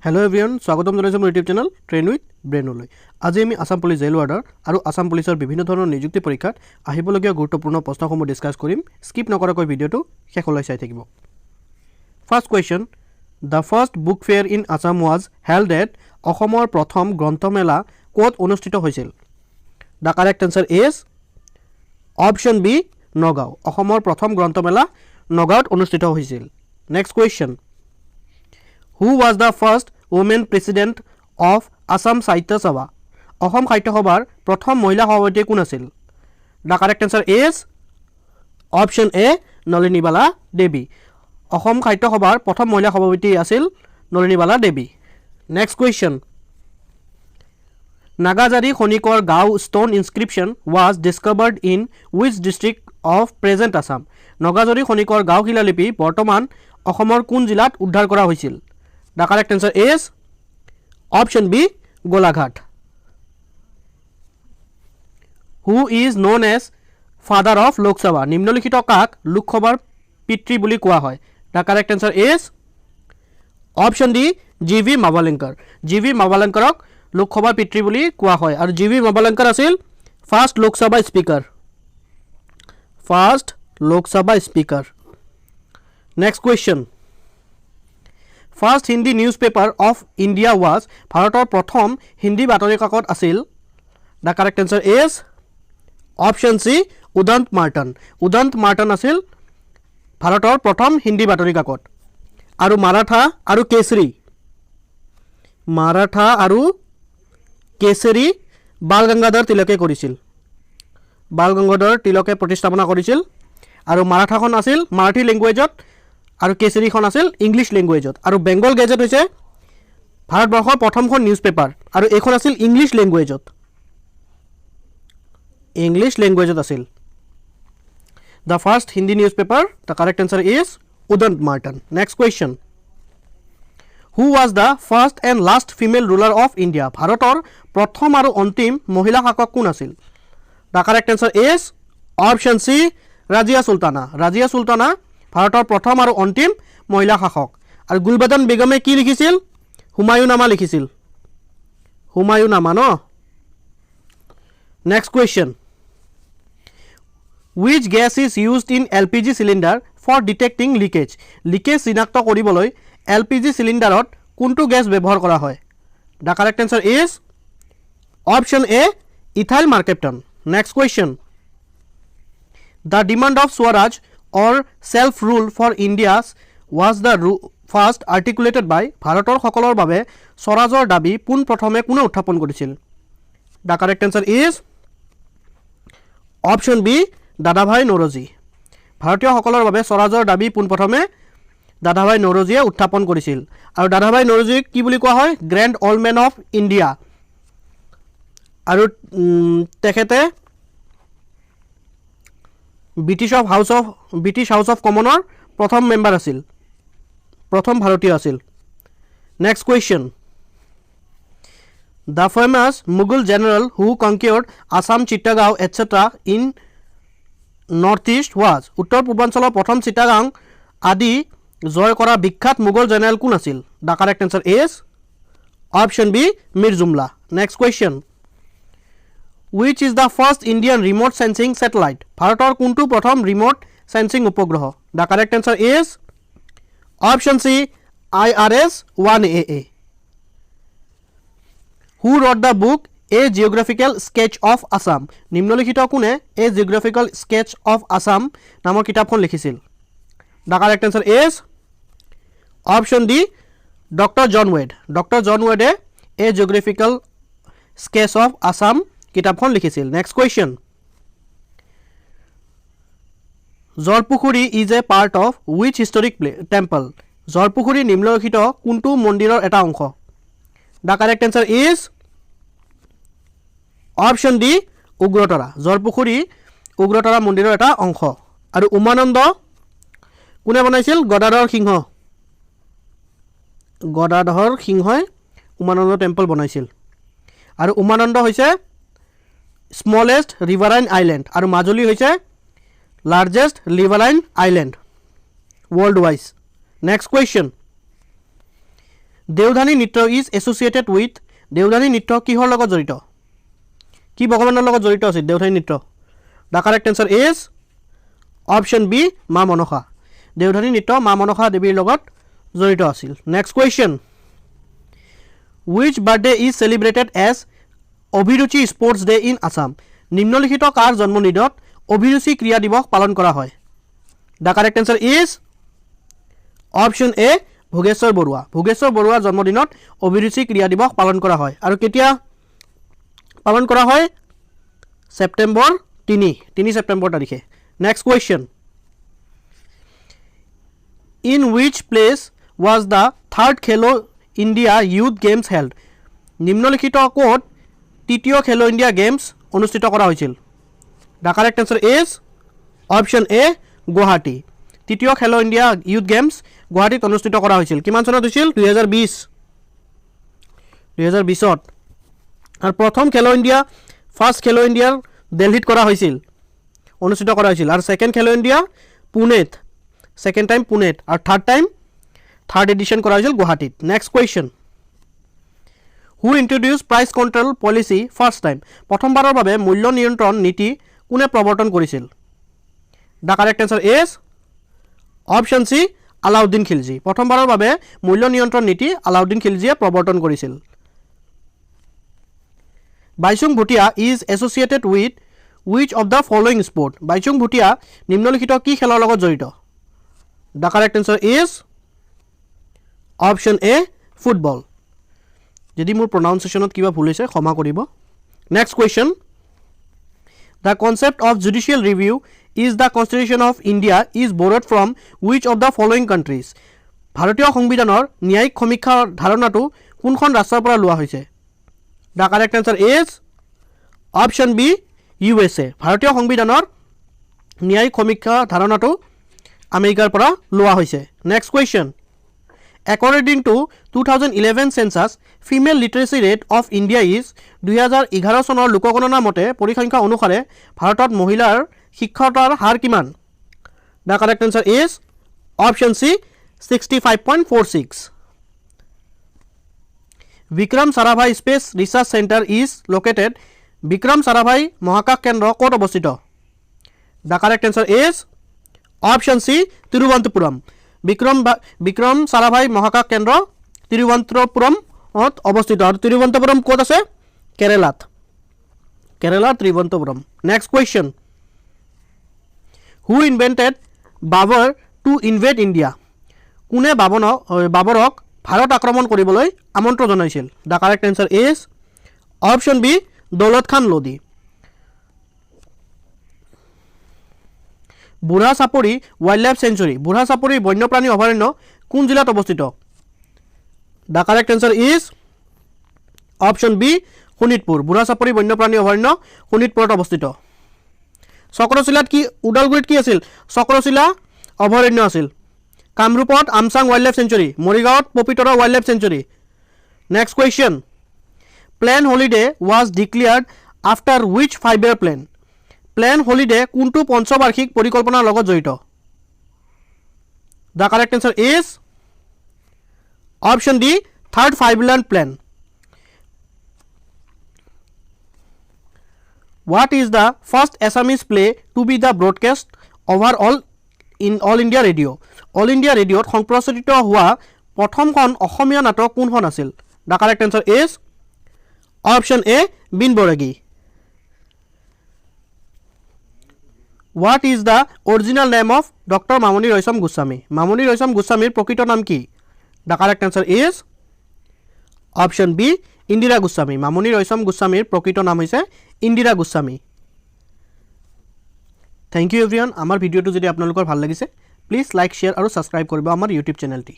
Hello everyone, স্বাগতম জনাইছো মোৰ ইউটিউব চেনেল ট্ৰেইন উইথ ব্ৰেইনলৈ। আজি আমি আসাম পুলিচ জেইল ৱাৰ্ডাৰ আৰু আসাম পুলিচৰ বিভিন্ন ধৰণৰ নিযুক্তি পৰীক্ষাত আহিবলগীয়া গুৰুত্বপূৰ্ণ প্ৰশ্নসমূহ ডিসকাস কৰিম। স্কিপ নকৰাকৈ ভিডিওটো শেষলৈ চাই থাকিব। First question, The first book fair in Assam was held at অসমৰ প্ৰথম গ্ৰন্থমেলা ক'ত অনুষ্ঠিত হৈছিল? The correct answer is option B, Nagaon. অসমৰ প্ৰথম গ্ৰন্থমেলা নগাঁৱত অনুষ্ঠিত হৈছিল। Next question, Who was the first woman president of Assam Sahitya Sabha? Assam সাহিত্য সভাৰ প্ৰথম মহিলা সভাপতি কোন আছিল? The correct answer is option A, Nalinibala Devi. Assam সাহিত্য সভাৰ প্ৰথম মহিলা সভাপতি আছিল Nalinibala Devi. Next question, Nagajari Khonikor Gao stone inscription was discovered in which district of present Assam? Nagajari Khonikor Gao শিলালিপি বৰ্তমান অসমৰ কোন জিলাত উদ্ধাৰ কৰা হৈছিল? The correct answer is option B, Golaghat. Who is known as father of Lok Sabha? নিম্নলিখিত কাক লোকসভাৰ পিতৃ বুলি কোৱা হয়? The correct answer is option D, G.V. Mavalankar. G.V. Mavalankar লোকসভাৰ পিতৃ বুলি কোৱা হয় আৰু G.V. Mavalankar আছিল first Lok Sabha speaker. First Lok Sabha speaker. Next question, First Hindi newspaper of India was ভাৰতৰ প্ৰথম হিন্দী বাতৰি কাকত আছিল? The correct answer is option C, উদন্ত মাৰ্টন। উদন্ত মাৰ্টন আছিল ভাৰতৰ প্ৰথম হিন্দী বাতৰি কাকত। আৰু মাৰাঠা আৰু কেশৰী, মাৰাঠা আৰু কেশৰী বাল গংগাধৰ তিলকে কৰিছিল। বাল গংগাধৰ তিলকে প্ৰতিষ্ঠাপনা কৰিছিল আৰু মাৰাঠাখন আছিল মাৰাঠী লেংগুৱেজত আৰু কেশৰীখন আছিল ইংলিছ লেংগুৱেজত। আৰু বেংগল গেজেট হৈছে ভাৰতবৰ্ষৰ প্ৰথমখন নিউজ পেপাৰ আৰু এইখন আছিল ইংলিছ লেংগুৱেজত। ইংলিছ লেংগুৱেজত আছিল। The first Hindi newspaper, the correct answer is Udant Martin. Next question, Who was the first and last female ruler of India? ভাৰতৰ প্ৰথম আৰু অন্তিম মহিলা শাসক কোন আছিল? The correct answer is option C, Razia Sultana. Razia Sultana ভাৰতৰ প্ৰথম আৰু অন্তিম মহিলা শাসক। আৰু গুলবাদন বেগমে কি লিখিছিল? হুমায়ুনামা লিখিছিল। হুমায়ুনামা ন? Next question, Which gas is used in LPG cylinder for detecting leakage? Leakage চিনাক্ত কৰিবলৈ LPG চিলিণ্ডাৰত কোনটো গেছ ব্যৱহাৰ কৰা হয়? The correct answer is option A, ethyl mercaptan. Next question, The demand of Swaraj or self-rule for India was the first articulated by ভাৰতৰ সকলৰ বাবে স্বৰাজৰ দাবী পোন প্ৰথমে কোনে উত্থাপন কৰিছিল? The correct answer is option B, দাদাভাই নৰজী। ভাৰতীয় সকলৰ বাবে স্বৰাজৰ দাবী পোন প্ৰথমে দাদাভাই নৰজীয়ে উত্থাপন কৰিছিল। আৰু দাদাভাই নৰজীক কি বুলি কোৱা হয়? Grand old man of India. আৰু তেখেতে ব্ৰিটিছ হাউচ অফ কমনৰ প্ৰথম মেম্বাৰ আছিল, প্ৰথম ভাৰতীয় আছিল। Next question, The famous Mughal general who conquered Assam, Chittagong, etc. in Northeast was? উত্তৰ পূৰ্বাঞ্চলৰ প্ৰথম চিটাগাং আদি জয় কৰা বিখ্যাত মোগল জেনেৰেল কোন আছিল? The correct answer is option B, Mir Jumla. Next question, Which is the first Indian remote sensing satellite? ভাৰতৰ কোনটো প্ৰথম ৰিমোট সেন্সিং উপগ্ৰহ? The correct answer is option C, IRS-1AA. Who wrote the book A Geographical Sketch of Asaam? নিম্নলিখিত কোনে A Geographical Sketch of Asaam নামৰ কিতাপখন লিখিছিল? The correct answer is option D, Dr. John Wade. Dr. John Wade A Geographical Sketch of Assam কিতাপখন লিখিছিল। Next question, Jorphukuri is a part of which historic temple? Jorphukuri নিম্নলিখিত কোনটো মন্দিৰৰ এটা অংশ? The correct answer is option D, Ugratara. জৰপুখুৰী Ugratara মন্দিৰৰ এটা অংশ। আৰু উমানন্দ কোনে বনাইছিল? গদাধৰ সিংহ। গদাধৰ সিংহই উমানন্দ টেম্পল বনাইছিল। আৰু উমানন্দ হৈছে স্মলেষ্ট ৰিভাৰাইন আইলেণ্ড আৰু মাজুলী হৈছে largest riverine island world wise. Next question, Deodhani নৃত্য ইজ এছ'চিয়েটেড উইথ দেওধানী নৃত্য কিহৰ লগত জড়িত কি ভগৱানৰ লগত জড়িত আছিল দেওধানী নৃত্য the correct answer is option B Ma Manasa Deodhani নৃত্য মা মনসা দেৱীৰ লগত জড়িত আছিল next question which birthday is celebrated as অভিৰুচি স্পোৰ্টস ডে ইন আসাম নিম্নলিখিত কাৰ জন্মদিনত অভিৰুচি ক্ৰীড়া দিৱস পালন কৰা হয় the correct answer is option এ ভোগেশ্বৰ বৰুৱাৰ জন্মদিনত অভিৰুচি ক্ৰীড়া দিৱস পালন কৰা হয় আৰু কেতিয়া পালন কৰা হয় সেপ্টেম্বৰ 3 সেপ্টেম্বৰ তাৰিখে next question in which place was the third Khelo India Youth Games held নিম্নলিখিত কোট তৃতীয় খেলো ইন্ডিয়া গেমস অনুষ্ঠিত কৰা হৈছিল the correct answer is option এ গুৱাহাটী তৃতীয় খেলো ইন্ডিয়া ইউথ গেমস গুৱাহাটীত অনুষ্ঠিত কৰা হৈছিল কিমান চনত হৈছিল 2020ত আৰু প্ৰথম খেলো ইন্ডিয়া ফাৰ্স্ট খেলো ইন্ডিয়া দিল্লীত কৰা হৈছিল অনুষ্ঠিত কৰা হৈছিল আৰু সেকেন্ড খেলো ইন্ডিয়া পুনেত সেকেন্ড টাইম পুনেত আৰু থাৰ্ড এডিশন কৰা হৈছিল গুৱাহাটীত next question who introduce price control policy first time প্ৰথমবাৰৰ বাবে মূল্য নিয়ন্ত্ৰণ নীতি কোনে প্ৰৱৰ্তন কৰিছিল the correct answer is option C Alauddin Khilji প্ৰথমবাৰৰ বাবে মূল্য নিয়ন্ত্ৰণ নীতি আলাউদ্দিন খিলজিয়ে প্ৰৱৰ্তন কৰিছিল Baichung Bhutia is associated with which of the following sport Baichung Bhutia নিম্নলিখিত কি খেলৰ লগত জড়িত the correct answer is option A football যদি মোৰ প্ৰনাউন্সিয়েশ্যনত কিবা ভুল হৈছে ক্ষমা কৰিব next question the concept of judicial review is the constitution of India is borrowed from which of the following countries ভাৰতীয় সংবিধানৰ ন্যায়িক সমীক্ষাৰ ধাৰণাটো কোনখন ৰাষ্ট্ৰৰ পৰা লোৱা হৈছে the correct answer is option B USA ভাৰতীয় সংবিধানৰ ন্যায়িক সমীক্ষা ধাৰণাটো আমেৰিকাৰ পৰা লোৱা হৈছে next question According to 2011 census, female literacy rate of India is 2011 চনৰ লোকগণনা মতে পৰিসংখ্যা অনুসাৰে ভাৰতত মহিলাৰ শিক্ষাৰ হাৰ কিমান The correct answer is option C 65.46 Vikram Sarabhai Space Research Center is located Vikram Sarabhai মহাকাশ কেন্দ্ৰ ক'ত অৱস্থিত The correct answer is option C Thiruvananthapuram Vikram Sarabhai মহাকাশ কেন্দ্ৰ তিৰুৱন্তপুৰমত অৱস্থিত আৰু তিৰুৱন্তপুৰম ক'ত আছে Kerala Thiruvananthapuram next question who invented Babur to invade India কোনে বাবৰক ভাৰত আক্ৰমণ কৰিবলৈ আমন্ত্ৰণ জনাইছিল the correct answer is option B Daulat Khan Lodhi Burha Chapori wild life century বুঢ়া চাপৰি বন্যপ্ৰাণী অভয়াৰণ্য কোন জিলাত অৱস্থিত the correct answer is option B Sonitpur Burha Chapori বন্যপ্ৰাণী অভয়াৰণ্য শোণিতপুৰত অৱস্থিত চক্ৰশিলাত কি উদালগুৰিত কি আছিল চক্ৰশিলা অভয়াৰণ্য আছিল কামৰূপত আমচাং ৱাইল্ড লাইফ চেঞ্চুৰী মৰিগাঁৱত Pobitora wildlife sanctuary next question plan holiday was declared after which 5-year plan plan holiday কোনটো পঞ্চবাৰ্ষিক পৰিকল্পনাৰ লগত জড়িত the correct answer is option D third 5-year plan What is the first Assamese play to be the broadcast overall in All India Radio? All India Radio সংপ্ৰচাৰিত হোৱা প্ৰথমখন অসমীয়া নাটক কোনখন আছিল? The correct answer is option A Bin Baragi What is the original name of Dr. Mamoni Raisom Goswami? Mamoni Raisom Goswamiৰ প্ৰকৃত নাম কি? The correct answer is option B Indira Goswami Mamoni Raisom Goswamiৰ প্ৰকৃত নাম হৈছে Indira Goswami Thank you everyone আমাৰ ভিডিওটো যদি আপোনালোকৰ ভাল লাগিছে প্লিজ লাইক শেয়াৰ আৰু সাবস্ক্ৰাইব কৰিব আমাৰ ইউটিউব চেনেলটি